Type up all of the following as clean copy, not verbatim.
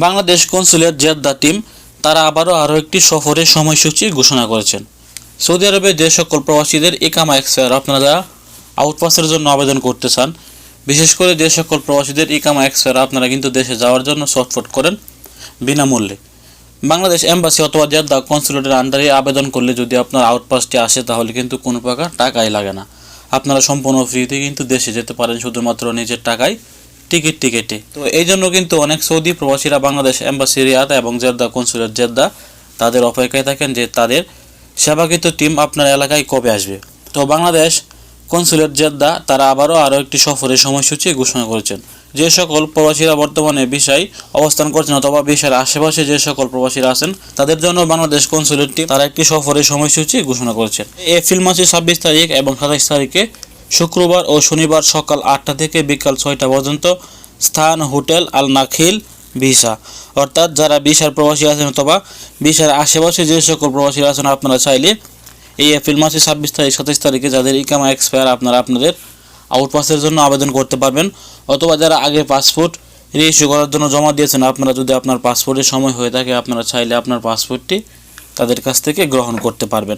Bangladesh consulate Jeddah team তারা আরও একটি সফরের সময়সূচি ঘোষণা করেছেন। সৌদি আরবে যে সকল প্রবাসীদের ইকামা এক্সপায়ার আপনারা আউটপাসের জন্য আবেদন করতে চান, বিশেষ করে যে সকল প্রবাসীদের ইকামা এক্সপায়ার আপনারা কিন্তু দেশে যাওয়ার জন্য ছটফট করেন বিনামূল্যে, বাংলাদেশ এম্বাসি অথবা জেদ্দা কনসুলেটের আন্ডারে আবেদন করলে যদি আপনার আউটপাসটি আসে তাহলে কিন্তু কোনো প্রকার টাকাই লাগে না। আপনারা সম্পূর্ণ ফ্রিতে কিন্তু দেশে যেতে পারেন শুধুমাত্র নিজের টাকায় টিকিটে। তো এই জন্য কিন্তু অনেক সৌদি প্রবাসীরা বাংলাদেশ এম্বাসি রিয়াদ এবং জেদ্দা কনসুলেট জেদ্দা তাদের অপেক্ষায় থাকেন যে তাদের সেবাকৃত টিম আপনার এলাকায় কবে আসবে। তো বাংলাদেশ কনসুলেট জেদ্দা তারা আরও একটি সফরের সময়সূচি ঘোষণা করেছেন। যে সকল প্রবাসীরা বর্তমানে ভিসায় অবস্থান করছেন অথবা ভিসার আশেপাশে যে সকল প্রবাসীরা আছেন তাদের জন্য বাংলাদেশ কনসুলেট টিম তারা একটি সফরের সময়সূচি ঘোষণা করেছেন। এপ্রিল মাসের 26 তারিখ এবং 27 তারিখে শুক্রবার ও শনিবার সকাল 8টা থেকে বিকাল 6টা পর্যন্ত স্থান হোটেল আল নাখিল ভিসা, অর্থাৎ যারা ভিসার প্রবাসী আছেন অথবা ভিসার আশেপাশে যে সকল প্রবাসীরা আছেন আপনারা চাইলে এই এপ্রিল মাসের 26 তারিখ 27 তারিখে যাদের ইকামা এক্সপায়ার আপনারা আপনাদের আউটপাসের জন্য আবেদন করতে পারবেন, অথবা যারা আগে পাসপোর্ট রিইস্যু করার জন্য জমা দিয়েছেন আপনারা যদি আপনার পাসপোর্টের সময় হয়ে থাকে আপনারা চাইলে আপনার পাসপোর্টটি তাদের কাছ থেকে গ্রহণ করতে পারবেন,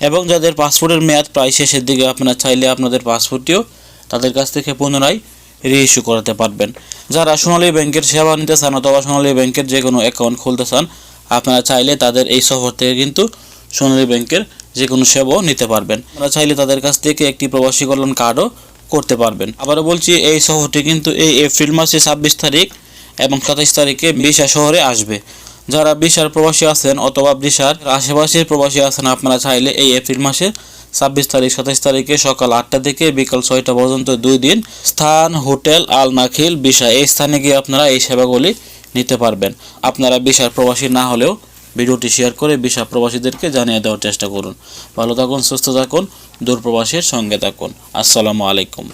এবং যাদের পাসপোর্টের মেয়াদ প্রায় শেষের দিকে আপনারা চাইলে আপনাদের পাসপোর্টটিও তাদের কাছ থেকে পুনরায় রিইস্যু করাতে পারবেন। যারা সোনালী ব্যাংকের সেবা নিতে চান অথবা সোনালী ব্যাংকের যে কোনো অ্যাকাউন্ট খুলতে চান আপনারা চাইলে তাদের এই সফর থেকে কিন্তু সোনালী ব্যাংকের যে কোনো সেবাও নিতে পারবেন। আপনারা চাইলে তাদের কাছ থেকে একটি প্রবাসী কল্যাণ কার্ডও করতে পারবেন। আবারও বলছি, এই সফরটি কিন্তু এই এপ্রিল মাসে 26 তারিখ এবং 27 তারিখে বিশা শহরে আসবে। যারা বিশার প্রবাসী আছেন অথবা বিশার আশেপাশের প্রবাসী আছেন আপনারা চাইলে এই এপ্রিল মাসে 26 তারিখ 27 তারিখে সকাল 8টা থেকে বিকাল 6টা পর্যন্ত 2 দিন স্থান হোটেল আল নাখিল বিশা এই স্থানে গিয়ে আপনারা এই সেবাগুলি নিতে পারবেন। আপনারা বিশার প্রবাসী না হলেও ভিডিওটি শেয়ার করে বিশা প্রবাসীদেরকে জানিয়ে দেওয়ার চেষ্টা করুন। ভালো থাকুন, সুস্থ থাকুন, দূরপ্রবাসীর সঙ্গে থাকুন। আসসালামু আলাইকুম।